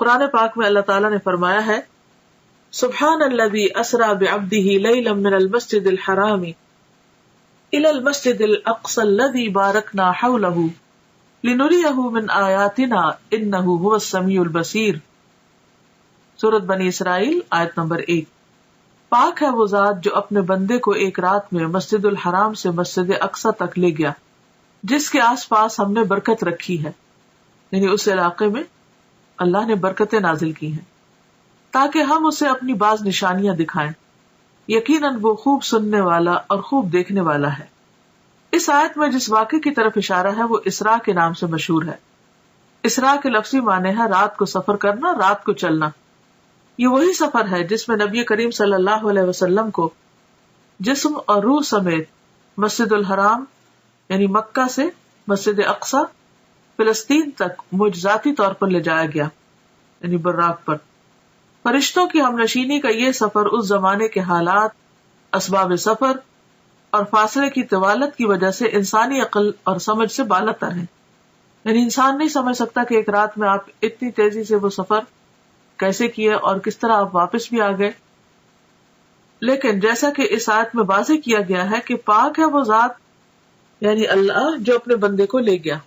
قرآن پاک میں اللہ تعالیٰ نے فرمایا ہے سبحان الذی اسری بعبدہ لیلا من المسجد الحرام الی المسجد الاقصی الذی بارکنا حولہ لنریہ من آیاتنا انہ هو السمیع البصیر. سورۃ بنی اسرائیل آیت نمبر 1. پاک ہے وہ ذات جو اپنے بندے کو ایک رات میں مسجد الحرام سے مسجد اقصی تک لے گیا جس کے آس پاس ہم نے برکت رکھی ہے، یعنی اس علاقے میں اللہ نے برکتیں نازل کی ہیں تاکہ ہم اسے اپنی بعض نشانیاں دکھائیں. یقیناً وہ خوب سننے والا اور خوب دیکھنے والا ہے. اس آیت میں جس واقعے کی طرف اشارہ ہے وہ اسراء کے نام سے مشہور ہے. اسراء کے لفظی معنی ہے رات کو سفر کرنا، رات کو چلنا. یہ وہی سفر ہے جس میں نبی کریم صلی اللہ علیہ وسلم کو جسم اور روح سمیت مسجد الحرام یعنی مکہ سے مسجد اقصی فلسطین تک معجزاتی طور پر لے جایا گیا، یعنی براق پر. فرشتوں کی ہمنشینی کا یہ سفر اس زمانے کے حالات، اسباب سفر اور فاصلے کی طوالت کی وجہ سے انسانی عقل اور سمجھ سے بالاتر ہے. یعنی انسان نہیں سمجھ سکتا کہ ایک رات میں آپ اتنی تیزی سے وہ سفر کیسے کیے اور کس طرح آپ واپس بھی آ گئے. لیکن جیسا کہ اس آیت میں واضح کیا گیا ہے کہ پاک ہے وہ ذات یعنی اللہ جو اپنے بندے کو لے گیا.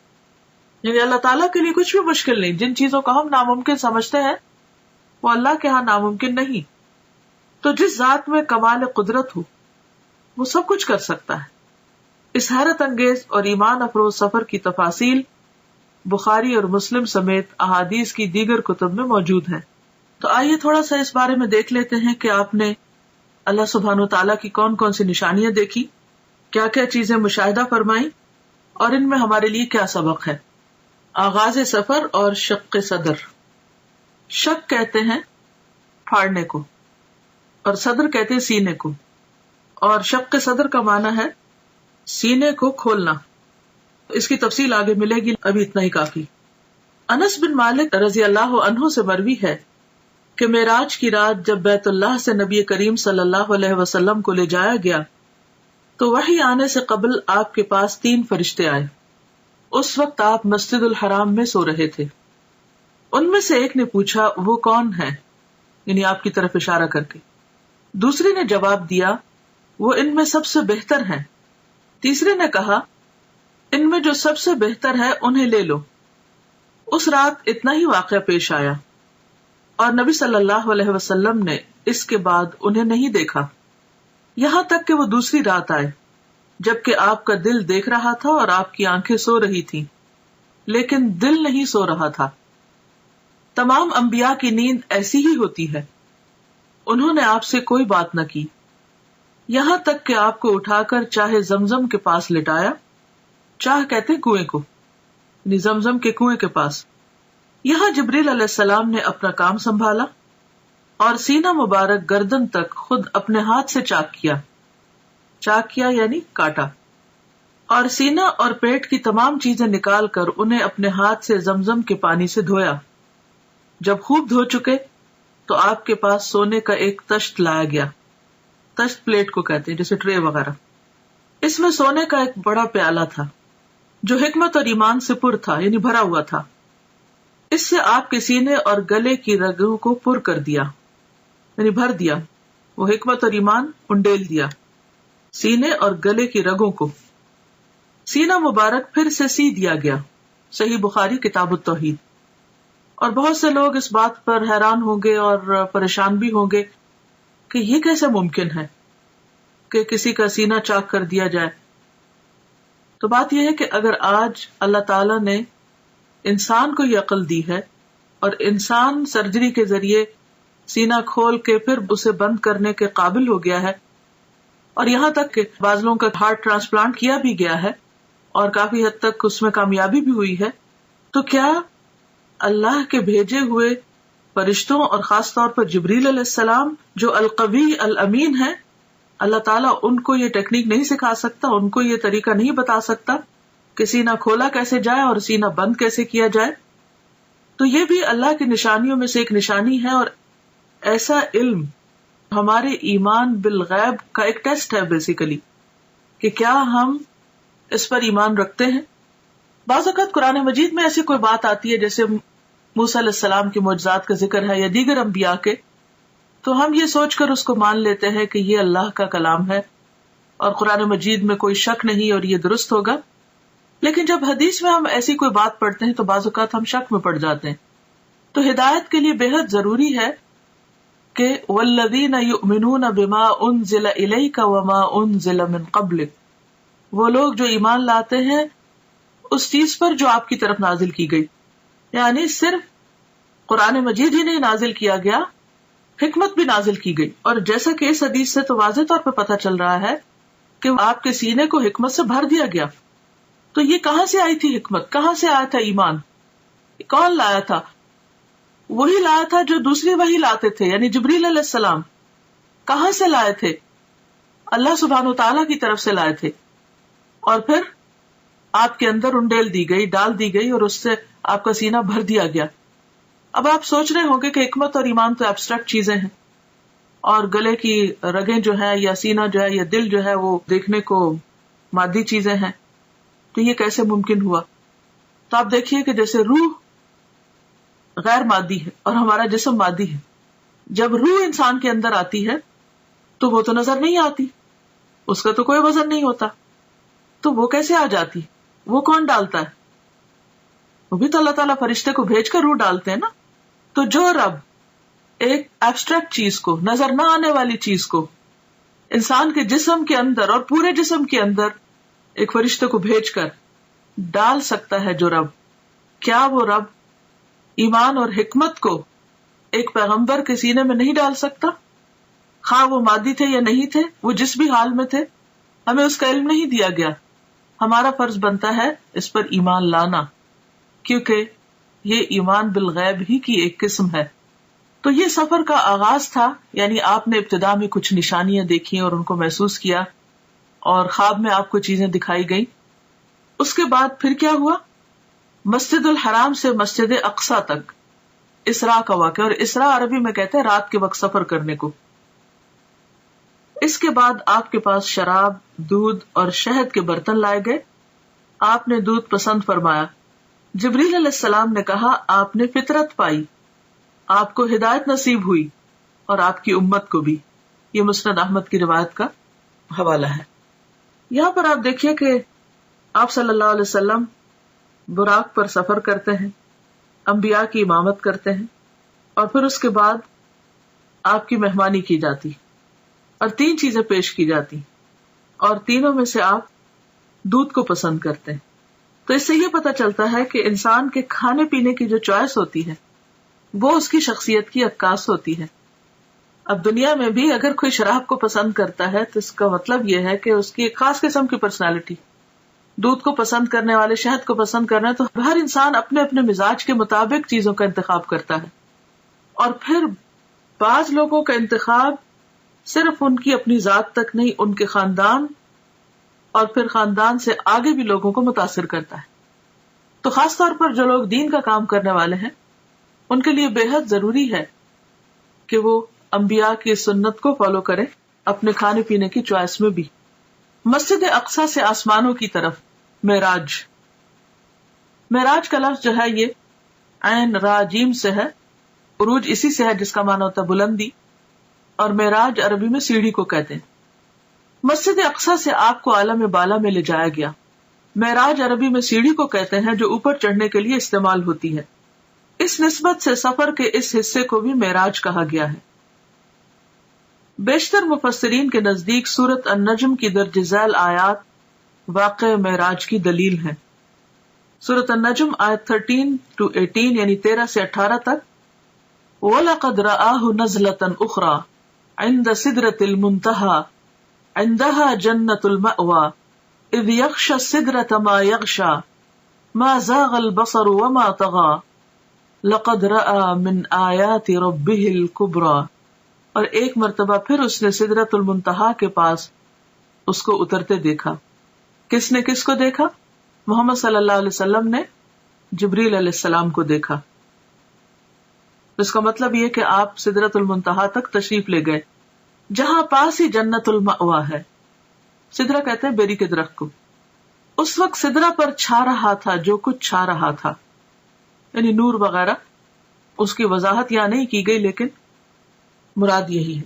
یعنی اللہ تعالیٰ کے لیے کچھ بھی مشکل نہیں. جن چیزوں کو ہم ناممکن سمجھتے ہیں وہ اللہ کے ہاں ناممکن نہیں. تو جس ذات میں کمال قدرت ہو وہ سب کچھ کر سکتا ہے. اس حیرت انگیز اور ایمان افروز سفر کی تفاصیل بخاری اور مسلم سمیت احادیث کی دیگر کتب میں موجود ہے. تو آئیے تھوڑا سا اس بارے میں دیکھ لیتے ہیں کہ آپ نے اللہ سبحانہ و تعالیٰ کی کون کون سی نشانیاں دیکھی، کیا کیا چیزیں مشاہدہ فرمائیں اور ان میں ہمارے لیے کیا سبق ہے. آغاز سفر اور شق صدر. شق کہتے ہیں پھاڑنے کو اور صدر کہتے ہیں سینے کو، اور شق صدر کا معنی ہے سینے کو کھولنا. اس کی تفصیل آگے ملے گی، ابھی اتنا ہی کافی. انس بن مالک رضی اللہ عنہ سے مروی ہے کہ معراج کی رات جب بیت اللہ سے نبی کریم صلی اللہ علیہ وسلم کو لے جایا گیا تو وحی آنے سے قبل آپ کے پاس 3 فرشتے آئے. اس وقت آپ مسجد الحرام میں سو رہے تھے. ان میں سے ایک نے پوچھا وہ کون ہے، یعنی آپ کی طرف اشارہ کر کے. دوسرے نے جواب دیا وہ ان میں سب سے بہتر ہیں. تیسرے نے کہا ان میں جو سب سے بہتر ہے انہیں لے لو. اس رات اتنا ہی واقعہ پیش آیا اور نبی صلی اللہ علیہ وسلم نے اس کے بعد انہیں نہیں دیکھا یہاں تک کہ وہ دوسری رات آئے جبکہ آپ کا دل دیکھ رہا تھا اور آپ کی آنکھیں سو رہی تھیں لیکن دل نہیں سو رہا تھا. تمام انبیاء کی نیند ایسی ہی ہوتی ہے. انہوں نے آپ سے کوئی بات نہ کی یہاں تک کہ آپ کو اٹھا کر چاہے زمزم کے پاس لٹایا. چاہ کہتے ہیں کنویں کو، یعنی زمزم کے کنویں کے پاس. یہاں جبریل علیہ السلام نے اپنا کام سنبھالا اور سینہ مبارک گردن تک خود اپنے ہاتھ سے چاک کیا. چاک کیا یعنی کاٹا، اور سینہ اور پیٹ کی تمام چیزیں نکال کر انہیں اپنے ہاتھ سے زمزم کے پانی سے دھویا. جب خوب دھو چکے تو آپ کے پاس سونے کا ایک تشت لایا گیا. تشت پلیٹ کو کہتے ہیں، جیسے ٹرے وغیرہ. اس میں سونے کا ایک بڑا پیالہ تھا جو حکمت اور ایمان سے پر تھا، یعنی بھرا ہوا تھا. اس سے آپ کے سینے اور گلے کی رگوں کو پر کر دیا، یعنی بھر دیا. وہ حکمت اور ایمان انڈیل دیا سینے اور گلے کی رگوں کو. سینہ مبارک پھر سے سی دیا گیا. صحیح بخاری کتاب التوحید. اور بہت سے لوگ اس بات پر حیران ہوں گے اور پریشان بھی ہوں گے کہ یہ کیسے ممکن ہے کہ کسی کا سینہ چاک کر دیا جائے. تو بات یہ ہے کہ اگر آج اللہ تعالیٰ نے انسان کو یہ عقل دی ہے اور انسان سرجری کے ذریعے سینہ کھول کے پھر اسے بند کرنے کے قابل ہو گیا ہے، اور یہاں تک کہ بعض لوگوں کا ہارٹ ٹرانسپلانٹ کیا بھی گیا ہے اور کافی حد تک اس میں کامیابی بھی ہوئی ہے، تو کیا اللہ کے بھیجے ہوئے فرشتوں اور خاص طور پر جبریل علیہ السلام جو القوی الامین ہے، اللہ تعالیٰ ان کو یہ ٹیکنیک نہیں سکھا سکتا، ان کو یہ طریقہ نہیں بتا سکتا کہ سینہ کھولا کیسے جائے اور سینہ بند کیسے کیا جائے؟ تو یہ بھی اللہ کی نشانیوں میں سے ایک نشانی ہے، اور ایسا علم ہمارے ایمان بالغیب کا ایک ٹیسٹ ہے بیسیکلی، کہ کیا ہم اس پر ایمان رکھتے ہیں. بعض اوقات قرآن مجید میں ایسی کوئی بات آتی ہے جیسے موسیٰ علیہ السلام کے معجزات کا ذکر ہے یا دیگر انبیاء کے، تو ہم یہ سوچ کر اس کو مان لیتے ہیں کہ یہ اللہ کا کلام ہے اور قرآن مجید میں کوئی شک نہیں اور یہ درست ہوگا. لیکن جب حدیث میں ہم ایسی کوئی بات پڑھتے ہیں تو بعض اوقات ہم شک میں پڑ جاتے ہیں. تو ہدایت کے لیے بے حد ضروری ہے کہ والذین یؤمنون بما انزل الیک وما انزل من قبلک، وہ لوگ جو ایمان لاتے ہیں اس چیز پر جو آپ کی طرف نازل کی گئی. یعنی صرف قرآن مجید ہی نہیں نازل کیا گیا، حکمت بھی نازل کی گئی. اور جیسا کہ اس حدیث سے تو واضح طور پہ پتہ چل رہا ہے کہ آپ کے سینے کو حکمت سے بھر دیا گیا. تو یہ کہاں سے آئی تھی حکمت؟ کہاں سے آیا تھا ایمان؟ کون لایا تھا؟ وہی لایا تھا جو دوسری وحی لاتے تھے، یعنی جبریل علیہ السلام. کہاں سے لائے تھے؟ اللہ سبحانہ وتعالیٰ کی طرف سے لائے تھے. اور پھر آپ کے اندر انڈیل دی گئی، ڈال دی گئی، اور اس سے آپ کا سینہ بھر دیا گیا. اب آپ سوچ رہے ہوں گے کہ حکمت اور ایمان تو ایبسٹریکٹ چیزیں ہیں، اور گلے کی رگیں جو ہے یا سینہ جو ہے یا دل جو ہے وہ دیکھنے کو مادی چیزیں ہیں، تو یہ کیسے ممکن ہوا؟ تو آپ دیکھیے کہ جیسے روح غیر مادی ہے اور ہمارا جسم مادی ہے. جب روح انسان کے اندر آتی ہے تو وہ تو نظر نہیں آتی، اس کا تو کوئی وزن نہیں ہوتا، تو وہ کیسے آ جاتی؟ وہ کون ڈالتا ہے؟ وہ بھی تو اللہ تعالیٰ فرشتے کو بھیج کر روح ڈالتے ہیں نا. تو جو رب ایک ایبسٹریکٹ چیز کو، نظر نہ آنے والی چیز کو انسان کے جسم کے اندر اور پورے جسم کے اندر ایک فرشتے کو بھیج کر ڈال سکتا ہے، جو رب، کیا وہ رب ایمان اور حکمت کو ایک پیغمبر کے سینے میں نہیں ڈال سکتا؟ خواہ وہ مادی تھے یا نہیں تھے، وہ جس بھی حال میں تھے، ہمیں اس کا علم نہیں دیا گیا. ہمارا فرض بنتا ہے اس پر ایمان لانا، کیونکہ یہ ایمان بالغیب ہی کی ایک قسم ہے. تو یہ سفر کا آغاز تھا، یعنی آپ نے ابتدا میں کچھ نشانیاں دیکھی اور ان کو محسوس کیا، اور خواب میں آپ کو چیزیں دکھائی گئی. اس کے بعد پھر کیا ہوا؟ مسجد الحرام سے مسجد اقصی تک اسراء کا واقعہ، اور اسراء عربی میں کہتے ہیں رات کے وقت سفر کرنے کو. اس کے بعد آپ کے پاس شراب، دودھ اور شہد کے برتن لائے گئے. آپ نے دودھ پسند فرمایا. جبریل علیہ السلام نے کہا آپ نے فطرت پائی، آپ کو ہدایت نصیب ہوئی، اور آپ کی امت کو بھی. یہ مسند احمد کی روایت کا حوالہ ہے. یہاں پر آپ دیکھیے کہ آپ صلی اللہ علیہ وسلم براق پر سفر کرتے ہیں، انبیاء کی امامت کرتے ہیں، اور پھر اس کے بعد آپ کی مہمانی کی جاتی اور 3 چیزیں پیش کی جاتی، اور تینوں میں سے آپ دودھ کو پسند کرتے ہیں. تو اس سے یہ پتہ چلتا ہے کہ انسان کے کھانے پینے کی جو چوائس ہوتی ہے وہ اس کی شخصیت کی عکاس ہوتی ہے. اب دنیا میں بھی اگر کوئی شراب کو پسند کرتا ہے تو اس کا مطلب یہ ہے کہ اس کی ایک خاص قسم کی پرسنالٹی. دودھ کو پسند کرنے والے شہد کو پسند کرنا، تو ہر انسان اپنے اپنے مزاج کے مطابق چیزوں کا انتخاب کرتا ہے. اور پھر بعض لوگوں کا انتخاب صرف ان کی اپنی ذات تک نہیں، ان کے خاندان اور پھر خاندان سے آگے بھی لوگوں کو متاثر کرتا ہے. تو خاص طور پر جو لوگ دین کا کام کرنے والے ہیں ان کے لیے بے حد ضروری ہے کہ وہ انبیاء کی سنت کو فالو کریں اپنے کھانے پینے کی چوائس میں بھی. مسجد اقصی سے آسمانوں کی طرف معراج. معراج کا لفظ جو ہے یہ عین را جیم سے ہے. عروج اسی سے ہے جس کا معنی ہوتا ہے بلندی، اور معراج عربی میں سیڑھی کو کہتے ہیں. مسجد اقصی سے آپ کو عالم بالا میں لے جایا گیا. معراج عربی میں سیڑھی کو کہتے ہیں جو اوپر چڑھنے کے لیے استعمال ہوتی ہے. اس نسبت سے سفر کے اس حصے کو بھی معراج کہا گیا ہے. بیشتر مفسرین کے نزدیک سورۃ النجم کی درج ذیل آیات واقع معراج کی دلیل ہیں. سورۃ النجم آیت 13-18 یعنی 13 سے 18 تک. وَلَقَدْ رَآهُ نَزْلَةً أُخْرَى عِنْدَ سِدْرَةِ الْمُنْتَهَى عِنْدَهَا جَنَّةُ الْمَأْوَى إِذْ يَغْشَى السِّدْرَةَ مَا يَغْشَى مَا زَاغَ الْبَصَرُ وَمَا طَغَى لَقَدْ رَأَى مِنْ آيَاتِ رَبِّهِ الْكُبْرَى. اور ایک مرتبہ پھر اس نے سدرۃ المنتہا کے پاس اس کو اترتے دیکھا. کس نے کس کو دیکھا؟ محمد صلی اللہ علیہ وسلم نے جبریل علیہ السلام کو دیکھا. اس کا مطلب یہ کہ آپ سدرۃ المنتہا تک تشریف لے گئے جہاں پاس ہی جنت المأوا ہے. سدرہ کہتے ہیں بیری کے درخت کو. اس وقت سدرہ پر چھا رہا تھا جو کچھ چھا رہا تھا، یعنی نور وغیرہ. اس کی وضاحت یہاں نہیں کی گئی، لیکن مراد یہی ہے۔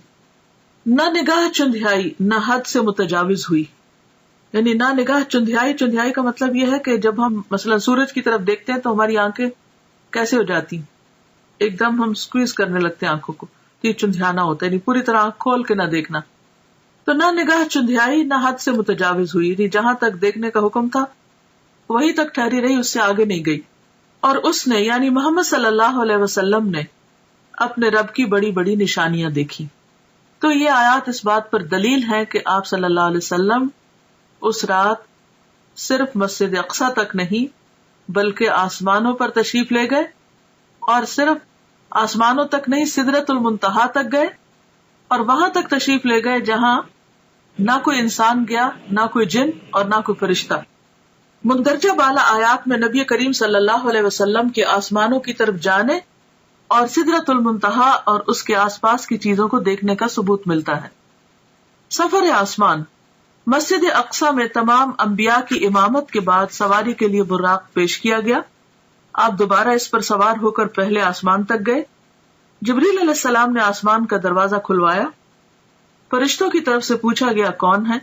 نہ نگاہ چندھیائی نہ حد سے متجاوز ہوئی، یعنی نہ نگاہ چندھیائی، چندھیائی کا مطلب یہ ہے کہ جب ہم مثلا سورج کی طرف دیکھتے ہیں تو ہماری آنکھیں کیسے ہو جاتی ہیں، ایک دم ہم سکویز کرنے لگتے ہیں آنکھوں کو، یہ چندھیانا ہوتا ہے، یعنی پوری طرح آنکھ کھول کے نہ دیکھنا۔ تو نہ نگاہ چندھیائی نہ حد سے متجاوز ہوئی، یعنی جہاں تک دیکھنے کا حکم تھا وہی تک ٹھہری رہی، اس سے آگے نہیں گئی۔ اور اس نے یعنی محمد صلی اللہ علیہ وسلم نے اپنے رب کی بڑی بڑی نشانیاں دیکھی۔ تو یہ آیات اس بات پر دلیل ہے کہ آپ صلی اللہ علیہ وسلم اس رات صرف مسجد اقصی تک نہیں بلکہ آسمانوں پر تشریف لے گئے، اور صرف آسمانوں تک نہیں سدرۃ المنتہا تک گئے، اور وہاں تک تشریف لے گئے جہاں نہ کوئی انسان گیا، نہ کوئی جن اور نہ کوئی فرشتہ۔ مندرجہ بالا آیات میں نبی کریم صلی اللہ علیہ وسلم کے آسمانوں کی طرف جانے اور سدرۃ المنتہا اور اس کے آس پاس کی چیزوں کو دیکھنے کا ثبوت ملتا ہے۔ سفر آسمان، مسجد اقصی میں تمام انبیاء کی امامت کے بعد سواری کے لیے براق پیش کیا گیا۔ آپ دوبارہ اس پر سوار ہو کر پہلے آسمان تک گئے۔ جبریل علیہ السلام نے آسمان کا دروازہ کھلوایا، فرشتوں کی طرف سے پوچھا گیا کون ہے؟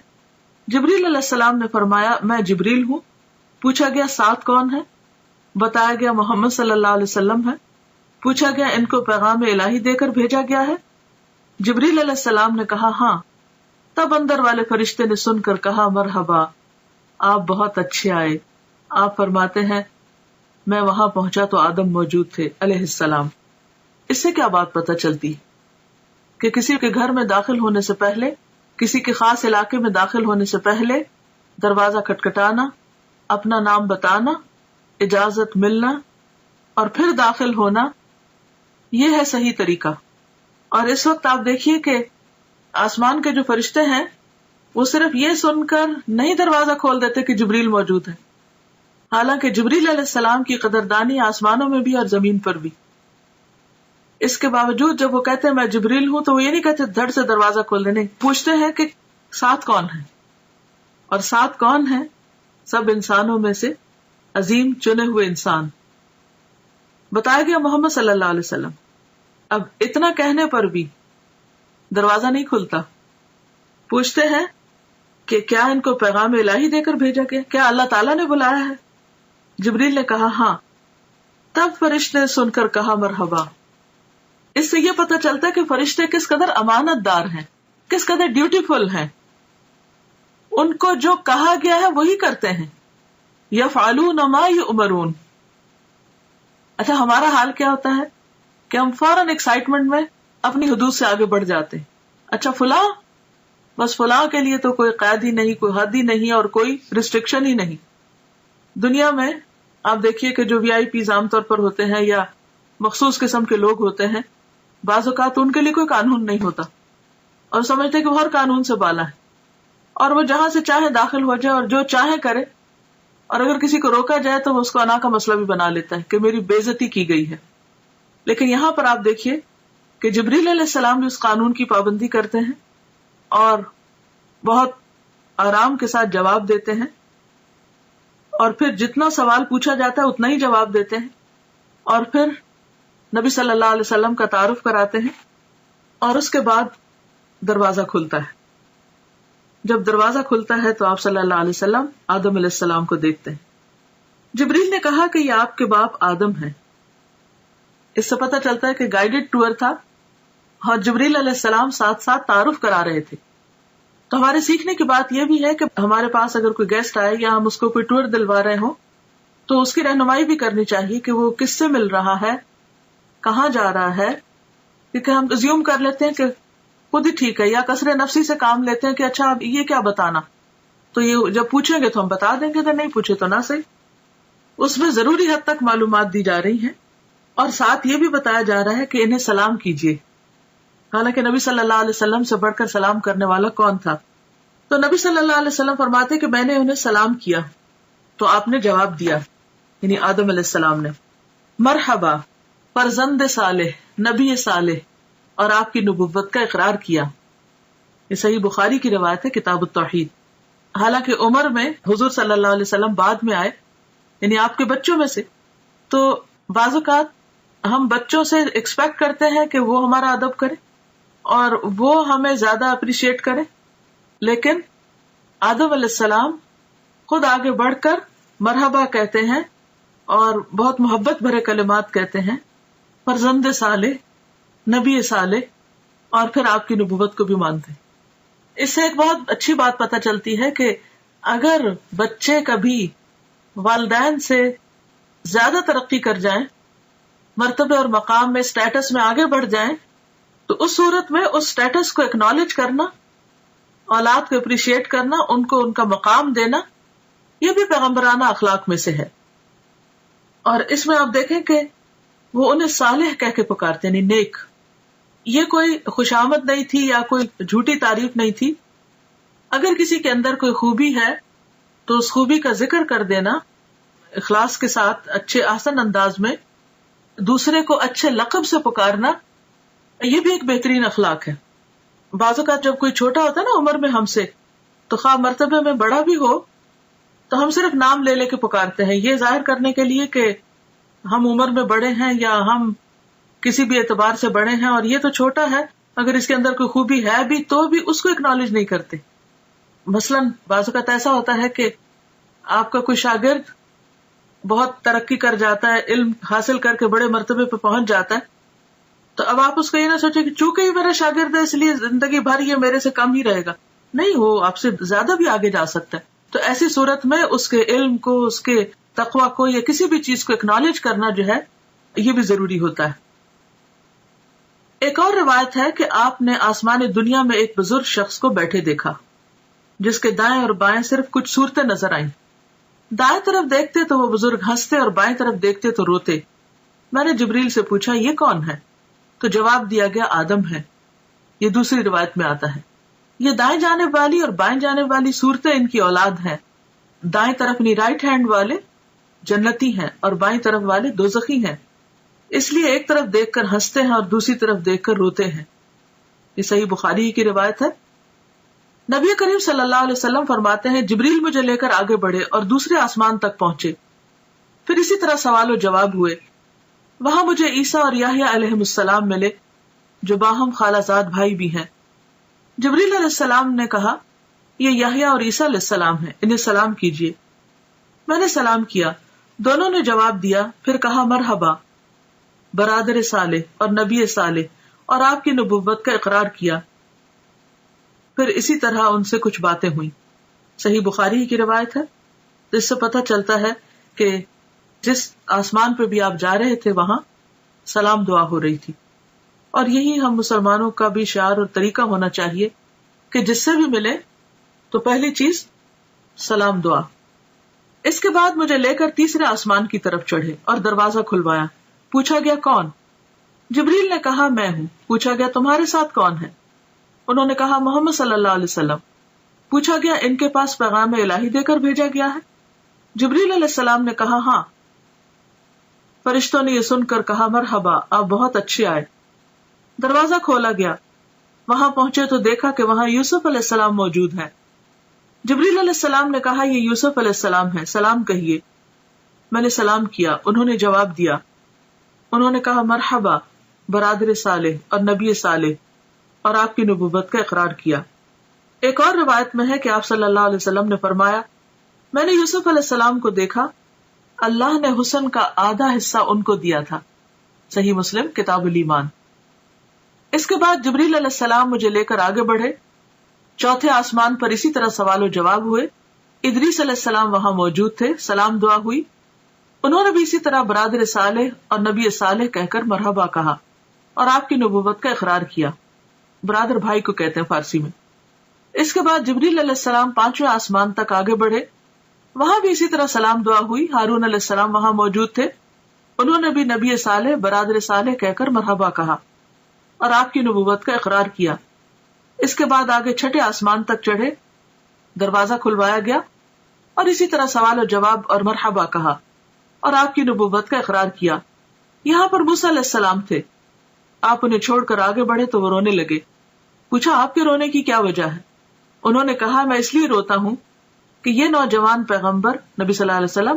جبریل علیہ السلام نے فرمایا میں جبریل ہوں۔ پوچھا گیا ساتھ کون ہے؟ بتایا گیا محمد صلی اللہ علیہ وسلم ہے۔ پوچھا گیا ان کو پیغام الہی دے کر بھیجا گیا ہے؟ جبریل علیہ السلام نے کہا ہاں۔ تب اندر والے فرشتے نے سن کر کہا مرحبا، آپ بہت اچھے آئے۔ آپ فرماتے ہیں میں وہاں پہنچا تو آدم موجود تھے علیہ السلام۔ اس سے کیا بات پتہ چلتی کہ کسی کے گھر میں داخل ہونے سے پہلے، کسی کے خاص علاقے میں داخل ہونے سے پہلے دروازہ کھٹکھٹانا، اپنا نام بتانا، اجازت ملنا اور پھر داخل ہونا، یہ ہے صحیح طریقہ۔ اور اس وقت آپ دیکھیے کہ آسمان کے جو فرشتے ہیں وہ صرف یہ سن کر نہیں دروازہ کھول دیتے کہ جبریل موجود ہے، حالانکہ جبریل علیہ السلام کی قدردانی آسمانوں میں بھی اور زمین پر بھی۔ اس کے باوجود جب وہ کہتے ہیں میں جبریل ہوں تو وہ یہ نہیں کہتے دھڑ سے دروازہ کھول دے، نہیں، پوچھتے ہیں کہ ساتھ کون ہے، اور ساتھ کون ہے؟ سب انسانوں میں سے عظیم چنے ہوئے انسان، بتایا گیا محمد صلی اللہ علیہ وسلم۔ اب اتنا کہنے پر بھی دروازہ نہیں کھلتا۔ پوچھتے ہیں کہ کیا ان کو پیغام الہی دے کر بھیجا گیا، کیا اللہ تعالیٰ نے بلایا ہے؟ جبریل نے کہا ہاں۔ تب فرشتے نے سن کر کہا مرحبا۔ اس سے یہ پتہ چلتا ہے کہ فرشتے کس قدر امانت دار ہیں، کس قدر ڈیوٹیفل ہیں، ان کو جو کہا گیا ہے وہی کرتے ہیں، یفعلون ما یؤمرون۔ اچھا ہمارا حال کیا ہوتا ہے کہ ہم فوراً ایکسائٹمنٹ میں اپنی حدود سے آگے بڑھ جاتے ہیں، اچھا فلاں، بس فلاں کے لیے تو کوئی قید ہی نہیں، کوئی حد ہی نہیں اور کوئی ریسٹرکشن ہی نہیں۔ دنیا میں آپ دیکھیے کہ جو VIP عام طور پر ہوتے ہیں یا مخصوص قسم کے لوگ ہوتے ہیں، بعض اوقات ان کے لیے کوئی قانون نہیں ہوتا اور سمجھتے کہ وہ ہر قانون سے بالا ہے، اور وہ جہاں سے چاہے داخل ہو جائے اور جو چاہے کرے، اور اگر کسی کو روکا جائے تو وہ اس کو انا کا مسئلہ بھی بنا لیتا ہے کہ میری بے عزتی کی گئی ہے۔ لیکن یہاں پر آپ دیکھیے کہ جبریل علیہ السلام بھی اس قانون کی پابندی کرتے ہیں اور بہت آرام کے ساتھ جواب دیتے ہیں، اور پھر جتنا سوال پوچھا جاتا ہے اتنا ہی جواب دیتے ہیں، اور پھر نبی صلی اللہ علیہ وسلم کا تعارف کراتے ہیں، اور اس کے بعد دروازہ کھلتا ہے۔ جب دروازہ کھلتا ہے تو آپ صلی اللہ علیہ وسلم آدم علیہ السلام کو دیکھتے ہیں۔ جبریل نے کہا کہ یہ آپ کے باپ آدم ہیں۔ اس سے پتہ چلتا ہے کہ گائیڈڈ ٹور تھا اور جبریل علیہ السلام ساتھ ساتھ تعارف کرا رہے تھے۔ تو ہمارے سیکھنے کی بات یہ بھی ہے کہ ہمارے پاس اگر کوئی گیسٹ آئے یا ہم اس کو کوئی ٹور دلوا رہے ہوں تو اس کی رہنمائی بھی کرنی چاہیے کہ وہ کس سے مل رہا ہے، کہاں جا رہا ہے، کیونکہ ہم ازیوم کر لیتے ہیں کہ خود ہی ٹھیک ہے، یا کثر نفسی سے کام لیتے ہیں کہ اچھا اب یہ کیا بتانا، تو یہ جب پوچھیں گے تو ہم بتا دیں گے، تو نہیں پوچھے تو نہ صحیح۔ اس میں ضروری حد تک معلومات دی جا رہی ہیں، اور ساتھ یہ بھی بتایا جا رہا ہے کہ انہیں سلام کیجیے، حالانکہ نبی صلی اللہ علیہ وسلم سے بڑھ کر سلام کرنے والا کون تھا؟ تو نبی صلی اللہ علیہ وسلم فرماتے کہ میں نے انہیں سلام کیا تو آپ نے جواب دیا، یعنی آدم علیہ السلام نے، مرحبا فرزند صالح، نبی صالح، اور آپ کی نبوت کا اقرار کیا۔ یہ صحیح بخاری کی روایت ہے کتاب التوحید۔ حالانکہ عمر میں حضور صلی اللہ علیہ وسلم بعد میں آئے، یعنی آپ کے بچوں میں سے، تو بعض اوقات ہم بچوں سے ایکسپیکٹ کرتے ہیں کہ وہ ہمارا ادب کرے اور وہ ہمیں زیادہ اپریشیٹ کرے، لیکن آدم علیہ السلام خود آگے بڑھ کر مرحبا کہتے ہیں اور بہت محبت بھرے کلمات کہتے ہیں، فرزند صالح، نبی صالح، اور پھر آپ کی نبوت کو بھی مانتے ہیں۔ اس سے ایک بہت اچھی بات پتہ چلتی ہے کہ اگر بچے کبھی والدین سے زیادہ ترقی کر جائیں، مرتبے اور مقام میں، اسٹیٹس میں آگے بڑھ جائیں، تو اس صورت میں اس اسٹیٹس کو اکنالج کرنا، اولاد کو اپریشیٹ کرنا، ان کو ان کا مقام دینا، یہ بھی پیغمبرانہ اخلاق میں سے ہے۔ اور اس میں آپ دیکھیں کہ وہ انہیں صالح کہہ کے پکارتے، یعنی نیک۔ یہ کوئی خوشامد نہیں تھی یا کوئی جھوٹی تعریف نہیں تھی۔ اگر کسی کے اندر کوئی خوبی ہے تو اس خوبی کا ذکر کر دینا اخلاص کے ساتھ، اچھے آسن انداز میں، دوسرے کو اچھے لقب سے پکارنا، یہ بھی ایک بہترین اخلاق ہے۔ بعض اوقات جب کوئی چھوٹا ہوتا ہے نا عمر میں ہم سے، تو خواہ مرتبے میں بڑا بھی ہو تو ہم صرف نام لے لے کے پکارتے ہیں، یہ ظاہر کرنے کے لیے کہ ہم عمر میں بڑے ہیں یا ہم کسی بھی اعتبار سے بڑے ہیں، اور یہ تو چھوٹا ہے، اگر اس کے اندر کوئی خوبی ہے بھی تو بھی اس کو اکنالج نہیں کرتے۔ مثلاً بعض اوقات ایسا ہوتا ہے کہ آپ کا کوئی شاگرد بہت ترقی کر جاتا ہے، علم حاصل کر کے بڑے مرتبے پہ پہنچ جاتا ہے، تو اب آپ اس کو یہ نہ سوچیں کہ چونکہ یہ میرا شاگرد ہے اس لیے زندگی بھر یہ میرے سے کم ہی رہے گا، نہیں، وہ آپ سے زیادہ بھی آگے جا سکتا ہے۔ تو ایسی صورت میں اس کے علم کو، اس کے تقویٰ کو یا کسی بھی چیز کو اکنالج کرنا جو ہے یہ بھی ضروری ہوتا ہے۔ ایک اور روایت ہے کہ آپ نے آسمان دنیا میں ایک بزرگ شخص کو بیٹھے دیکھا جس کے دائیں اور بائیں صرف کچھ صورتیں نظر آئیں۔ دائیں طرف دیکھتے تو وہ بزرگ ہنستے اور بائیں طرف دیکھتے تو روتے۔ میں نے جبریل سے پوچھا یہ کون ہے؟ تو جواب دیا گیا آدم ہے۔ یہ دوسری روایت میں آتا ہے یہ دائیں جانب والی اور بائیں جانب والی صورتیں ان کی اولاد ہیں۔ دائیں طرف یعنی رائٹ ہینڈ والے جنتی ہیں اور بائیں طرف والے دوزخی ہیں، اس لیے ایک طرف دیکھ کر ہنستے ہیں اور دوسری طرف دیکھ کر روتے ہیں۔ یہ صحیح بخاری کی روایت ہے۔ نبی کریم صلی اللہ علیہ وسلم فرماتے ہیں جبریل مجھے لے کر آگے بڑھے اور دوسرے آسمان تک پہنچے، پھر اسی طرح سوال و جواب ہوئے۔ وہاں مجھے عیسیٰ اور یحییٰ علیہ السلام ملے جو باہم خالہ زاد بھائی بھی ہیں۔ جبریل علیہ السلام نے کہا یہ یحییٰ اور عیسیٰ علیہ السلام ہیں، انہیں سلام کیجیے۔ میں نے سلام کیا، دونوں نے جواب دیا، پھر کہا مرحبا برادر صالح اور نبی صالح، اور آپ کی نبوت کا اقرار کیا۔ پھر اسی طرح ان سے کچھ باتیں ہوئیں۔ صحیح بخاری کی روایت ہے۔ تو اس سے پتہ چلتا ہے کہ جس آسمان پہ بھی آپ جا رہے تھے وہاں سلام دعا ہو رہی تھی، اور یہی ہم مسلمانوں کا بھی شعار اور طریقہ ہونا چاہیے کہ جس سے بھی ملے تو پہلی چیز سلام دعا۔ اس کے بعد مجھے لے کر تیسرے آسمان کی طرف چڑھے اور دروازہ کھلوایا۔ پوچھا گیا کون؟ جبریل نے کہا میں ہوں۔ پوچھا گیا تمہارے ساتھ کون ہے؟ انہوں نے کہا محمد صلی اللہ علیہ وسلم۔ پوچھا گیا ان کے پاس پیغام الہی دے کر بھیجا گیا ہے؟ جبریل علیہ السلام نے کہا ہاں۔ فرشتوں نے یہ سن کر کہا مرحبا، آپ بہت اچھے آئے۔ دروازہ کھولا گیا، وہاں پہنچے تو دیکھا کہ وہاں یوسف علیہ السلام موجود ہے۔ جبریل علیہ السلام نے کہا یہ یوسف علیہ السلام ہے، سلام کہیے۔ میں نے سلام کیا، انہوں نے جواب دیا۔ انہوں نے کہا مرحبا برادر صالح اور نبی صالح، اور آپ کی نبوت کا اقرار کیا۔ ایک اور روایت میں ہے کہ آپ صلی اللہ علیہ وسلم نے فرمایا میں نے یوسف علیہ السلام کو دیکھا، اللہ نے حسن کا آدھا حصہ ان کو دیا تھا۔ صحیح مسلم کتاب الایمان۔ اس کے بعد جبریل علیہ السلام مجھے لے کر آگے بڑھے، چوتھے آسمان پر اسی طرح سوال و جواب ہوئے۔ ادریس علیہ السلام وہاں موجود تھے، سلام دعا ہوئی۔ انہوں نے بھی اسی طرح برادر صالح اور نبی صالح کہہ کر مرحبا کہا اور آپ کی نبوت کا اقرار کیا۔ برادر بھائی کو کہتے ہیں فارسی میں۔ اس کے بعد جبریل علیہ السلام پانچویں آسمان تک آگے بڑھے، وہاں بھی اسی طرح سلام دعا ہوئی۔ ہارون علیہ السلام وہاں موجود تھے، انہوں نے بھی نبی صالح برادر صالح کہہ کر مرحبا کہا اور آپ کی نبوت کا اقرار کیا۔ اس کے بعد آگے چھٹے آسمان تک چڑھے، دروازہ کھلوایا گیا اور اسی طرح سوال و جواب اور مرحبا کہا اور آپ کی نبوت کا اقرار کیا۔ یہاں پر موسیٰ علیہ السلام تھے، آپ انہیں چھوڑ کر آگے بڑھے تو وہ رونے لگے۔ پوچھا آپ کے رونے کی کیا وجہ ہے؟ انہوں نے کہا میں اس لیے روتا ہوں کہ یہ نوجوان پیغمبر نبی صلی اللہ علیہ وسلم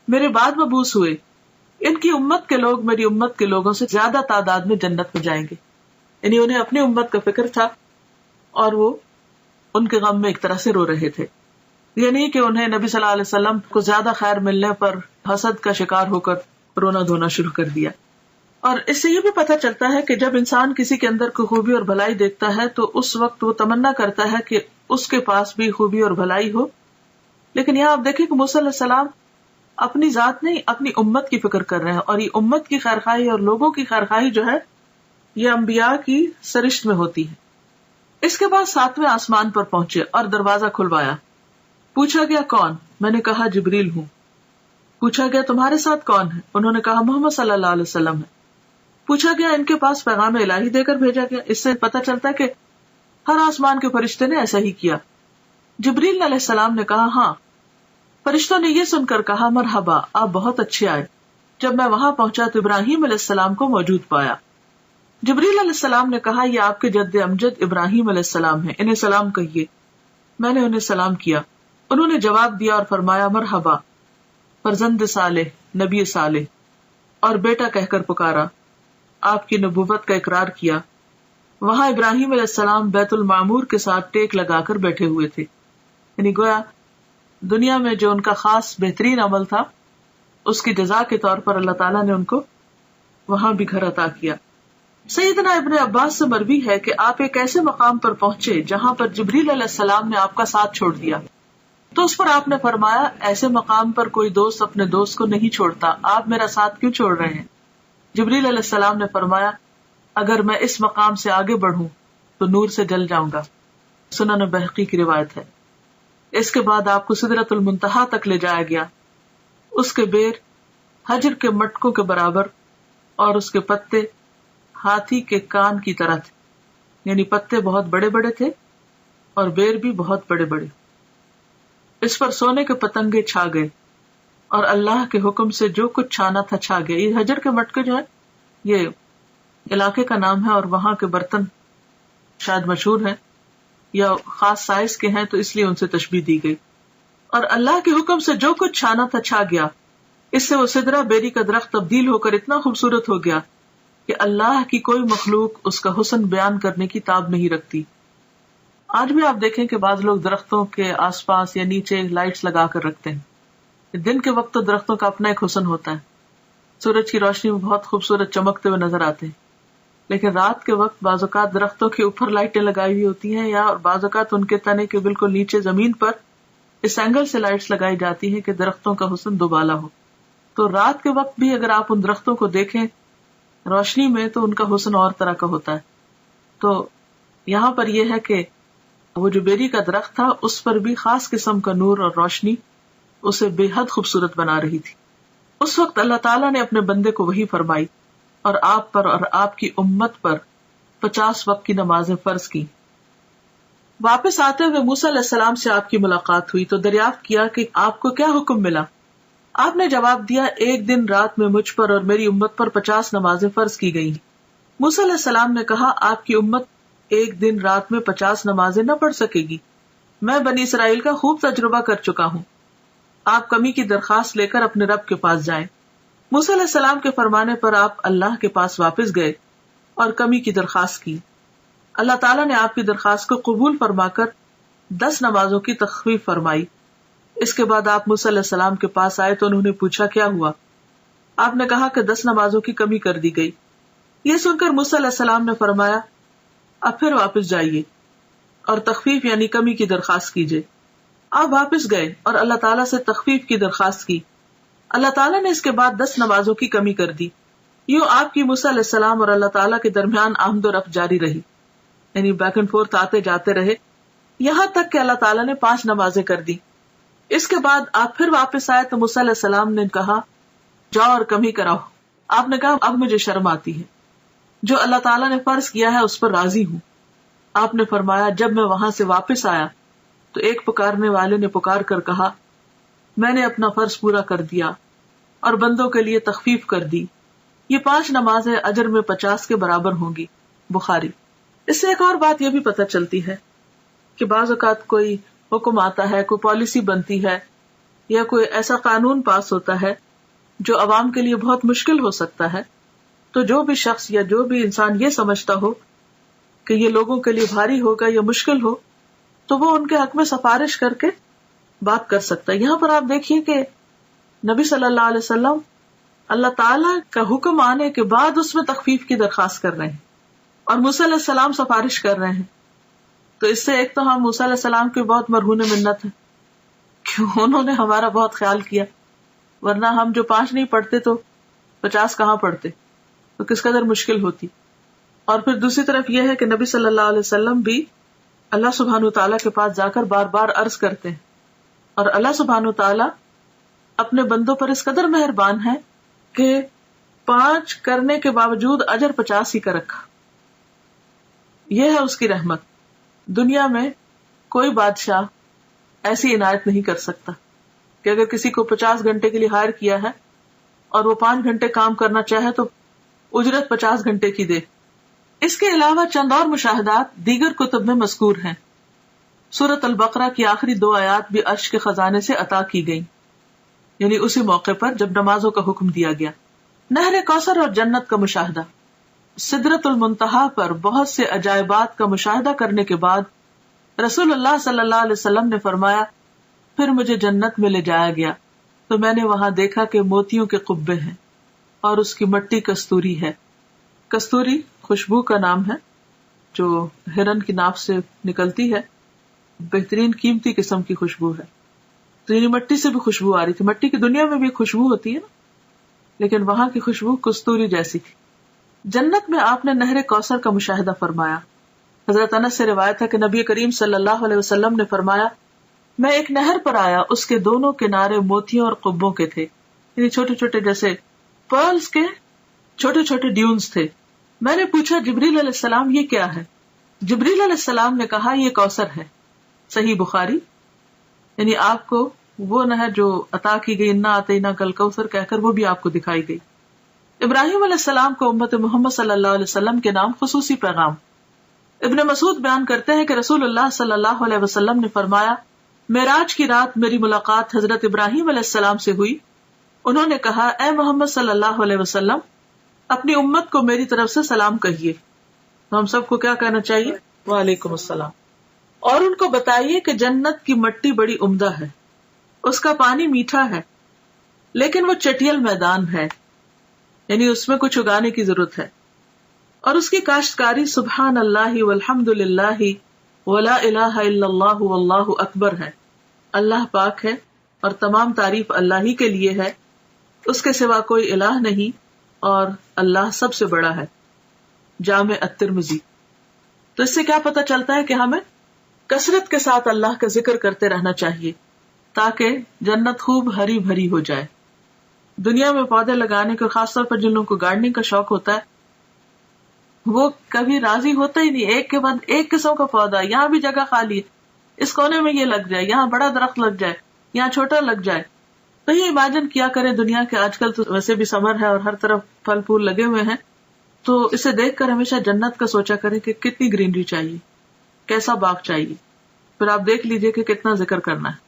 میرے بعد مبعوث ہوئے، ان کی امت کے لوگ میری امت کے لوگوں سے زیادہ تعداد میں جنت میں جائیں گے. یعنی انہیں اپنی امت کا فکر تھا اور وہ ان کے غم میں ایک طرح سے رو رہے تھے. یہ نہیں کہ انہیں نبی صلی اللہ علیہ وسلم کو زیادہ خیر ملنے پر حسد کا شکار ہو کر رونا دھونا شروع کر دیا. اور اس سے یہ بھی پتہ چلتا ہے کہ جب انسان کسی کے اندر کوئی خوبی اور بھلائی دیکھتا ہے تو اس وقت وہ تمنا کرتا ہے کہ اس کے پاس بھی خوبی اور بھلائی ہو. لیکن یہاں آپ دیکھیں کہ موسیٰ علیہ السلام اپنی ذات نہیں اپنی امت کی فکر کر رہے ہیں, اور یہ امت کی خیرخواہی اور لوگوں کی خیرخواہی جو ہے یہ انبیاء کی سرشت میں ہوتی ہے. اس کے بعد 7ویں آسمان پر پہنچے اور دروازہ کھلوایا. پوچھا گیا کون؟ میں نے کہا جبریل ہوں. پوچھا گیا تمہارے ساتھ کون ہے؟ انہوں نے کہا محمد صلی اللہ علیہ وسلم ہے. پوچھا گیا ان کے پاس پیغام الہی دے کر بھیجا گیا؟ اس سے پتہ چلتا ہے کہ ہر آسمان کے فرشتے نے ایسا ہی کیا. جبریل علیہ السلام نے کہا ہاں. فرشتوں نے یہ سن کر کہا مرحبا, آپ بہت اچھے آئے. جب میں وہاں پہنچا تو ابراہیم علیہ السلام کو موجود پایا. جبریل علیہ السلام نے کہا یہ آپ کے جد امجد ابراہیم علیہ السلام ہیں, انہیں سلام کہیے. میں نے انہیں سلام کیا. انہوں نے جواب دیا اور فرمایا مرحبا, فرزند صالح, نبی صالح, اور بیٹا کہہ کر پکارا. آپ کی نبوت کا اقرار کیا. وہاں ابراہیم علیہ السلام بیت المعمور کے ساتھ ٹیک لگا کر بیٹھے ہوئے تھے. یعنی گویا دنیا میں جو ان کا خاص بہترین عمل تھا اس کی جزا کے طور پر اللہ تعالیٰ نے ان کو وہاں بھی گھر عطا کیا. سیدنا ابن عباس سے مروی ہے کہ آپ ایک ایسے مقام پر پہنچے جہاں پر جبریل علیہ السلام نے آپ کا ساتھ چھوڑ دیا. تو اس پر آپ نے فرمایا ایسے مقام پر کوئی دوست اپنے دوست کو نہیں چھوڑتا, آپ میرا ساتھ کیوں چھوڑ رہے ہیں؟ جبریل علیہ السلام نے فرمایا اگر میں اس مقام سے آگے بڑھوں تو نور سے جل جاؤں گا. سنن بہقی کی روایت ہے. اس کے بعد آپ کو سدرۃ المنتہا تک لے جایا گیا. اس کے بیر حجر کے مٹکوں کے برابر اور اس کے پتے ہاتھی کے کان کی طرح تھے. یعنی پتے بہت بڑے بڑے تھے اور بیر بھی بہت بڑے بڑے. اس پر سونے کے پتنگے چھا گئے اور اللہ کے حکم سے جو کچھ چھانا تھا چھا گیا. یہ حجر کے مٹکے جو ہے یہ علاقے کا نام ہے اور وہاں کے برتن شاید مشہور ہیں یا خاص سائز کے ہیں تو اس لیے ان سے تشبیہ دی گئی. اور اللہ کے حکم سے جو کچھ چھانا تھا چھا گیا. اس سے وہ سدرہ بیری کا درخت تبدیل ہو کر اتنا خوبصورت ہو گیا کہ اللہ کی کوئی مخلوق اس کا حسن بیان کرنے کی تاب نہیں رکھتی. آج بھی آپ دیکھیں کہ بعض لوگ درختوں کے آس پاس یا نیچے لائٹس لگا کر رکھتے ہیں. دن کے وقت تو درختوں کا اپنا ایک حسن ہوتا ہے, سورج کی روشنی میں بہت خوبصورت چمکتے ہوئے نظر آتے ہیں. لیکن رات کے وقت بعض اوقات درختوں کے اوپر لائٹیں لگائی ہوئی ہوتی ہیں یا بعض اوقات ان کے تنے کے بالکل نیچے زمین پر اس اینگل سے لائٹس لگائی جاتی ہیں کہ درختوں کا حسن دوبالا ہو. تو رات کے وقت بھی اگر آپ ان درختوں کو دیکھیں روشنی میں تو ان کا حسن اور طرح کا ہوتا ہے. تو یہاں پر یہ ہے کہ وہ جو بیری کا درخت تھا اس پر بھی خاص قسم کا نور اور روشنی اسے بے حد خوبصورت بنا رہی تھی. اس وقت اللہ تعالیٰ نے اپنے بندے کو وحی فرمائی اور آپ پر اور آپ کی امت پر 50 وقت کی نمازیں فرض کی. واپس آتے ہوئے موسیٰ علیہ السلام سے آپ کی ملاقات ہوئی تو دریافت کیا کہ آپ کو کیا حکم ملا. آپ نے جواب دیا ایک دن رات میں مجھ پر اور میری امت پر 50 نمازیں فرض کی گئی. موسیٰ علیہ السلام نے کہا آپ کی امت ایک دن رات میں 50 نمازیں نہ پڑھ سکے گی. میں بنی اسرائیل کا خوب تجربہ کر چکا ہوں. آپ کمی کی درخواست لے کر اپنے رب کے پاس جائیں. موسیٰ علیہ السلام کے فرمانے پر آپ اللہ کے پاس واپس گئے اور کمی کی درخواست کی. اللہ تعالیٰ نے آپ کی درخواست کو قبول فرما کر 10 نمازوں کی تخفیف فرمائی. اس کے بعد آپ موسیٰ علیہ السلام کے پاس آئے تو انہوں نے پوچھا کیا ہوا. آپ نے کہا کہ 10 نمازوں کی کمی کر دی گئی. یہ سن کر موسیٰ علیہ السلام نے فرمایا اب پھر واپس جائیے اور تخفیف یعنی کمی کی درخواست کیجیے. آپ واپس گئے اور اللہ تعالیٰ سے تخفیف کی درخواست کی. اللہ تعالیٰ نے اس کے بعد 10 نمازوں کی کمی کر دی. یوں آپ کی موسیٰ علیہ السلام اور اللہ تعالیٰ کے درمیان آمد و رفت جاری رہی, یعنی بیک اینڈ فورتھ آتے جاتے رہے, یہاں تک کہ اللہ تعالیٰ نے 5 نمازیں کر دی. اس کے بعد آپ پھر واپس آئے تو موسیٰ علیہ السلام نے کہا جاؤ اور کمی کراؤ. آپ نے کہا اب مجھے شرم آتی ہے, جو اللہ تعالیٰ نے فرض کیا ہے اس پر راضی ہوں. آپ نے فرمایا جب میں وہاں سے واپس آیا تو ایک پکارنے والے نے پکار کر کہا میں نے اپنا فرض پورا کر دیا اور بندوں کے لیے تخفیف کر دی. یہ 5 نمازیں اجر میں 50 کے برابر ہوں گی. بخاری. اس سے ایک اور بات یہ بھی پتہ چلتی ہے کہ بعض اوقات کوئی حکم آتا ہے, کوئی پالیسی بنتی ہے یا کوئی ایسا قانون پاس ہوتا ہے جو عوام کے لیے بہت مشکل ہو سکتا ہے. تو جو بھی شخص یا جو بھی انسان یہ سمجھتا ہو کہ یہ لوگوں کے لیے بھاری ہوگا یا مشکل ہو, تو وہ ان کے حق میں سفارش کر کے بات کر سکتا ہے. یہاں پر آپ دیکھیے کہ نبی صلی اللہ علیہ وسلم اللہ تعالیٰ کا حکم آنے کے بعد اس میں تخفیف کی درخواست کر رہے ہیں, اور موسیٰ علیہ السلام سفارش کر رہے ہیں. تو اس سے ایک تو ہم موسیٰ علیہ السلام کے بہت مرہون منت ہیں کہ انہوں نے ہمارا بہت خیال کیا, ورنہ ہم جو 5 نہیں پڑھتے تو 50 کہاں پڑھتے, تو کس قدر مشکل ہوتی. اور پھر دوسری طرف یہ ہے کہ نبی صلی اللہ علیہ وسلم بھی اللہ سبحانہ تعالیٰ کے پاس جا کر بار بار عرض کرتے ہیں, اور اللہ سبحانہ تعالیٰ اپنے بندوں پر اس قدر مہربان ہے کہ 5 کرنے کے باوجود اجر 50 ہی کا رکھا. یہ ہے اس کی رحمت. دنیا میں کوئی بادشاہ ایسی عنایت نہیں کر سکتا کہ اگر کسی کو 50 گھنٹے کے لیے ہائر کیا ہے اور وہ 5 گھنٹے کام کرنا چاہے تو اجرت 50 گھنٹے کی دے. اس کے علاوہ چند اور مشاہدات دیگر کتب میں مذکور ہیں. سورۃ البقرہ کی آخری 2 آیات بھی عرش کے خزانے سے عطا کی گئیں, یعنی اسی موقع پر جب نمازوں کا حکم دیا گیا. نہر کوثر اور جنت کا مشاہدہ. سدرۃ المنتہا پر بہت سے عجائبات کا مشاہدہ کرنے کے بعد رسول اللہ صلی اللہ علیہ وسلم نے فرمایا, پھر مجھے جنت میں لے جایا گیا تو میں نے وہاں دیکھا کہ موتیوں کے قبے ہیں اور اس کی مٹی کستوری ہے. کستوری خوشبو کا نام ہے جو ہرن کی ناف سے نکلتی ہے, بہترین قیمتی قسم کی خوشبو ہے. تو یعنی مٹی سے بھی خوشبو آ رہی تھی. مٹی کی دنیا میں بھی خوشبو ہوتی ہے نا, لیکن وہاں کی خوشبو کستوری جیسی تھی. جنت میں آپ نے نہر کوثر کا مشاہدہ فرمایا. حضرت انس سے روایت ہے کہ نبی کریم صلی اللہ علیہ وسلم نے فرمایا, میں ایک نہر پر آیا, اس کے دونوں کنارے موتیوں اور قبوں کے تھے, یعنی چھوٹے چھوٹے جیسے پرلز کے چھوٹے چھوٹے ڈیونز تھے. میں نے پوچھا جبریل علیہ السلام یہ کیا ہے؟ جبریل علیہ السلام نے کہا یہ کوثر ہے. صحیح بخاری. یعنی آپ کو وہ نہر جو عطا کی گئی, انا اعطیناک کل کوثر کہہ کر, وہ بھی آپ کو دکھائی گئی. ابراہیم علیہ السلام کو امت محمد صلی اللہ علیہ وسلم کے نام خصوصی پیغام. ابن مسعود بیان کرتے ہیں کہ رسول اللہ صلی اللہ علیہ وسلم نے فرمایا, معراج کی رات میری ملاقات حضرت ابراہیم علیہ السلام سے ہوئی. انہوں نے کہا, اے محمد صلی اللہ علیہ وسلم, اپنی امت کو میری طرف سے سلام کہیے. تو ہم سب کو کیا کہنا چاہیے؟ وعلیکم السلام. اور ان کو بتائیے کہ جنت کی مٹی بڑی عمدہ ہے, اس کا پانی میٹھا ہے, لیکن وہ چٹیل میدان ہے, یعنی اس میں کچھ اگانے کی ضرورت ہے, اور اس کی کاشتکاری سبحان اللہ والحمد للہ ولا الہ الا اللہ واللہ اکبر ہے. اللہ پاک ہے اور تمام تعریف اللہ ہی کے لیے ہے, اس کے سوا کوئی الہ نہیں, اور اللہ سب سے بڑا ہے. جامع الترمذی. تو اس سے کیا پتہ چلتا ہے کہ ہمیں کثرت کے ساتھ اللہ کا ذکر کرتے رہنا چاہیے تاکہ جنت خوب ہری بھری ہو جائے. دنیا میں پودے لگانے کے, خاص طور پر جن لوگوں کو گارڈننگ کا شوق ہوتا ہے, وہ کبھی راضی ہوتا ہی نہیں. ایک کے بعد ایک قسم کا پودا, یہاں بھی جگہ خالی ہے, اس کونے میں یہ لگ جائے, یہاں بڑا درخت لگ جائے, یہاں چھوٹا لگ جائے. تو یہ امیجن کیا کریں, دنیا کے آج کل تو ویسے بھی سمر ہے اور ہر طرف پھل پھول لگے ہوئے ہیں, تو اسے دیکھ کر ہمیشہ جنت کا سوچا کریں کہ کتنی گرینری چاہیے, کیسا باغ چاہیے. پھر آپ دیکھ لیجئے کہ کتنا ذکر کرنا ہے.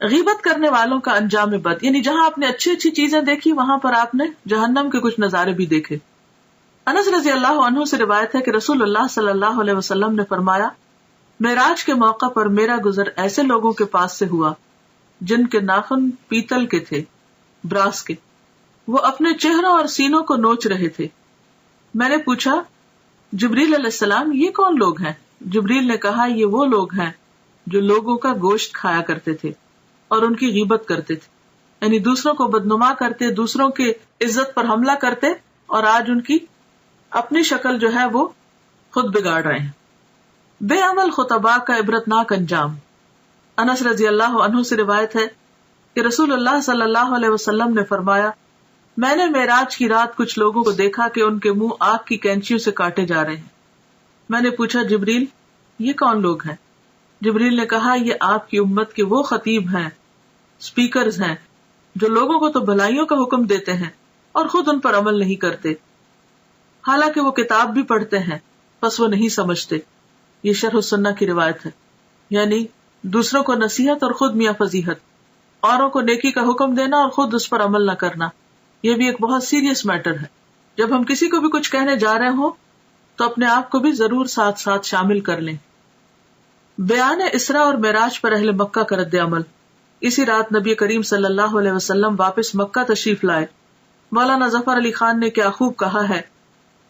غیبت کرنے والوں کا انجام بد, یعنی جہاں آپ نے اچھی اچھی چیزیں دیکھی وہاں پر آپ نے جہنم کے کچھ نظارے بھی دیکھے. انس رضی اللہ عنہ سے روایت ہے کہ رسول اللہ صلی اللہ علیہ وسلم نے فرمایا, معراج کے موقع پر میرا گزر ایسے لوگوں کے پاس سے ہوا جن کے ناخن پیتل کے تھے, براس کے. وہ اپنے چہروں اور سینوں کو نوچ رہے تھے. میں نے پوچھا جبریل علیہ السلام یہ کون لوگ ہیں؟ جبریل نے کہا یہ وہ لوگ ہیں جو لوگوں کا گوشت کھایا کرتے تھے اور ان کی غیبت کرتے تھے, یعنی دوسروں کو بدنما کرتے, دوسروں کے عزت پر حملہ کرتے, اور آج ان کی اپنی شکل جو ہے وہ خود بگاڑ رہے ہیں. بے عمل خطباء کا عبرتناک انجام. انس رضی اللہ عنہ سے روایت ہے کہ رسول اللہ صلی اللہ علیہ وسلم نے فرمایا, میں نے معراج کی رات کچھ لوگوں کو دیکھا کہ ان کے منہ آگ کی کینچیوں سے کاٹے جا رہے ہیں. میں نے پوچھا جبریل یہ کون لوگ ہیں؟ جبریل نے کہا یہ آپ کی امت کے وہ خطیب ہیں, سپیکرز ہیں جو لوگوں کو تو بھلائیوں کا حکم دیتے ہیں اور خود ان پر عمل نہیں کرتے, حالانکہ وہ کتاب بھی پڑھتے ہیں بس وہ نہیں سمجھتے. یہ شرح السنہ کی روایت ہے, یعنی دوسروں کو نصیحت اور خود میاں فضیحت. اوروں کو نیکی کا حکم دینا اور خود اس پر عمل نہ کرنا، یہ بھی ایک بہت سیریس میٹر ہے. جب ہم کسی کو بھی کچھ کہنے جا رہے ہوں تو اپنے آپ کو بھی ضرور ساتھ ساتھ شامل کر لیں. بیان اسرا اور معراج پر اہل مکہ کا رد عمل. اسی رات نبی کریم صلی اللہ علیہ وسلم واپس مکہ تشریف لائے. مولانا ظفر علی خان نے کیا خوب کہا ہے،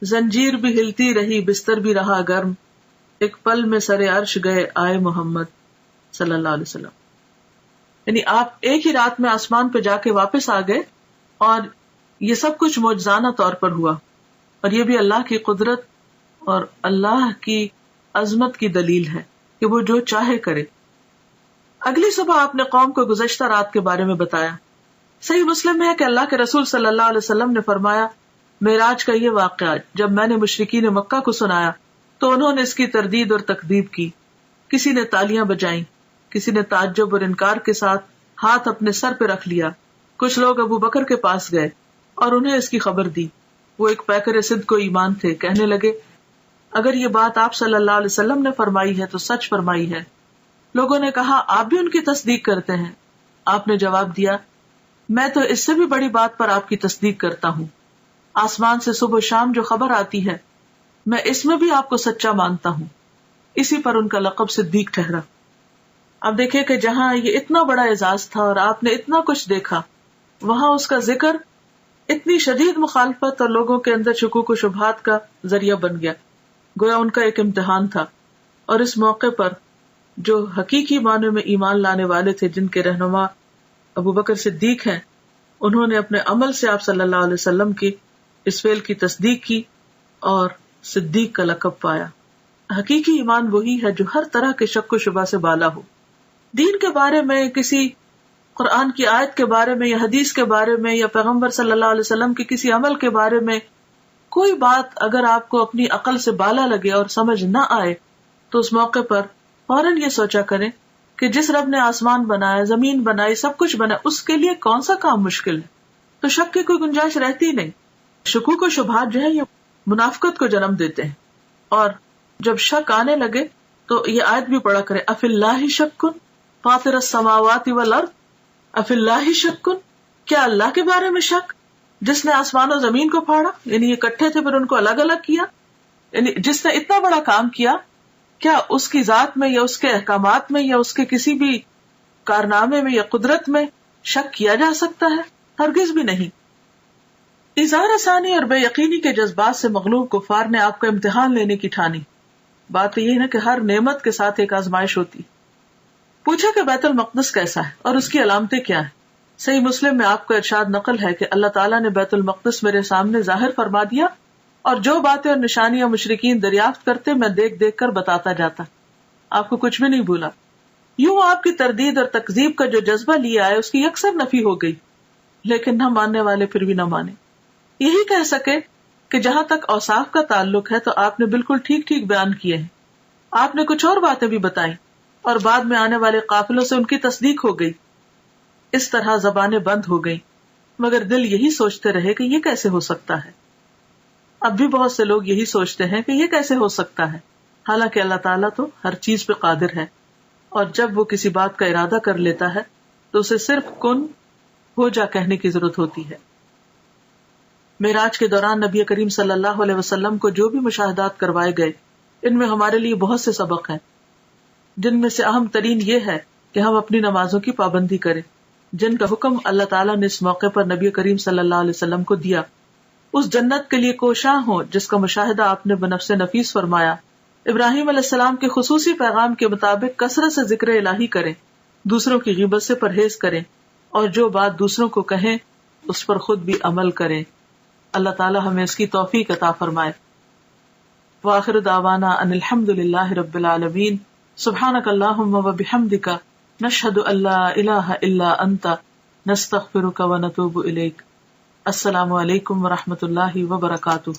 زنجیر بھی ہلتی رہی بستر بھی رہا گرم، ایک پل میں سرے عرش گئے آئے محمد صلی اللہ علیہ وسلم. یعنی آپ ایک ہی رات میں آسمان پہ جا کے واپس آ گئے، اور یہ سب کچھ معجزانہ طور پر ہوا، اور یہ بھی اللہ کی قدرت اور اللہ کی عظمت کی دلیل ہے کہ وہ جو چاہے کرے. اگلی صبح آپ نے قوم کو گزشتہ رات کے بارے میں بتایا. صحیح مسلم ہے کہ اللہ کے رسول صلی اللہ علیہ وسلم نے فرمایا، معراج کا یہ واقعہ جب میں نے مشرکین مکہ کو سنایا تو انہوں نے اس کی تردید اور تکذیب کی. کسی نے تالیاں بجائیں، کسی نے تعجب اور انکار کے ساتھ ہاتھ اپنے سر پہ رکھ لیا. کچھ لوگ ابو بکر کے پاس گئے اور انہیں اس کی خبر دی. وہ ایک پیکر صدق و ایمان تھے. کہنے لگے، اگر یہ بات آپ صلی اللہ علیہ وسلم نے فرمائی ہے تو سچ فرمائی ہے. لوگوں نے کہا، آپ بھی ان کی تصدیق کرتے ہیں؟ آپ نے جواب دیا، میں تو اس سے بھی بڑی بات پر آپ کی تصدیق کرتا ہوں. آسمان سے صبح و شام جو خبر آتی ہے میں اس میں بھی آپ کو سچا مانتا ہوں. اسی پر ان کا لقب صدیق ٹھہرا. اب دیکھیں کہ جہاں یہ اتنا بڑا اعزاز تھا اور آپ نے اتنا کچھ دیکھا، وہاں اس کا ذکر اتنی شدید مخالفت اور لوگوں کے اندر شکوک و شبہات کا ذریعہ بن گیا. گویا ان کا ایک امتحان تھا. اور اس موقع پر جو حقیقی معنی میں ایمان لانے والے تھے، جن کے رہنما ابو بکر صدیق ہیں، انہوں نے اپنے عمل سے آپ صلی اللہ علیہ وسلم کی اس فعل کی تصدیق کی اور صدیق کا لقب پایا. حقیقی ایمان وہی ہے جو ہر طرح کے شک و شبہ سے بالا ہو. دین کے بارے میں، کسی قرآن کی آیت کے بارے میں یا حدیث کے بارے میں یا پیغمبر صلی اللہ علیہ وسلم کے کسی عمل کے بارے میں کوئی بات اگر آپ کو اپنی عقل سے بالا لگے اور سمجھ نہ آئے تو اس موقع پر فوراً یہ سوچا کریں کہ جس رب نے آسمان بنایا، زمین بنائی، سب کچھ بنا، اس کے لیے کون سا کام مشکل ہے؟ تو شک کی کوئی گنجائش رہتی نہیں. شکوک و شبہات جو ہے یہ منافقت کو جنم دیتے ہیں. اور جب شک آنے لگے تو یہ آیت بھی پڑھا کرے، اف اللہ شک فاطر السماوات والارض، اف اللہ شک، کیا اللہ کے بارے میں شک جس نے آسمان و زمین کو پھاڑا؟ یعنی یہ اکٹھے تھے پھر ان کو الگ الگ کیا. یعنی جس نے اتنا بڑا کام کیا، کیا اس کی ذات میں یا اس کے احکامات میں یا اس کے کسی بھی کارنامے میں یا قدرت میں شک کیا جا سکتا ہے؟ ہرگز بھی نہیں. اظہار ثانی اور بے یقینی کے جذبات سے مغلوب کفار نے آپ کا امتحان لینے کی ٹھانی. بات یہ ہے کہ ہر نعمت کے ساتھ ایک آزمائش ہوتی. پوچھا کہ بیت المقدس کیسا ہے اور اس کی علامتیں کیا ہیں. صحیح مسلم میں آپ کا ارشاد نقل ہے کہ اللہ تعالیٰ نے بیت المقدس میرے سامنے ظاہر فرما دیا، اور جو باتیں اور نشانیاں مشرکین دریافت کرتے میں دیکھ دیکھ کر بتاتا جاتا. آپ کو کچھ بھی نہیں بھولا. یوں آپ کی تردید اور تکذیب کا جو جذبہ لیا ہے اس کی یکسر نفی ہو گئی، لیکن نہ ماننے والے پھر بھی نہ مانے. یہی کہہ سکے کہ جہاں تک اوصاف کا تعلق ہے تو آپ نے بالکل ٹھیک ٹھیک بیان کیے ہیں. آپ نے کچھ اور باتیں بھی بتائیں اور بعد میں آنے والے قافلوں سے ان کی تصدیق ہو گئی. اس طرح زبانیں بند ہو گئیں، مگر دل یہی سوچتے رہے کہ یہ کیسے ہو سکتا ہے. اب بھی بہت سے لوگ یہی سوچتے ہیں کہ یہ کیسے ہو سکتا ہے، حالانکہ اللہ تعالیٰ تو ہر چیز پہ قادر ہے، اور جب وہ کسی بات کا ارادہ کر لیتا ہے تو اسے صرف کن ہو جا کہنے کی ضرورت ہوتی ہے. معراج کے دوران نبی کریم صلی اللہ علیہ وسلم کو جو بھی مشاہدات کروائے گئے، ان میں ہمارے لیے بہت سے سبق ہیں، جن میں سے اہم ترین یہ ہے کہ ہم اپنی نمازوں کی پابندی کریں، جن کا حکم اللہ تعالیٰ نے اس موقع پر نبی کریم صلی اللہ علیہ وسلم کو دیا. اس جنت کے لیے کوشاں ہوں جس کا مشاہدہ آپ نے بنفس نفیس فرمایا. ابراہیم علیہ السلام کے خصوصی پیغام کے مطابق کثرت سے ذکر الہی کریں، دوسروں کی غیبت سے پرہیز کریں، اور جو بات دوسروں کو کہیں اس پر خود بھی عمل کریں. اللہ تعالی ہمیں اس کی توفیق عطا فرمائے. وآخر دعوانا ان الحمد للہ رب العالمین. سبحانک اللہم وبحمدک، نشہد ان لا الہ الا انت، نستغفرک ونتوب الیک. السلام علیکم ورحمۃ اللہ وبرکاتہ.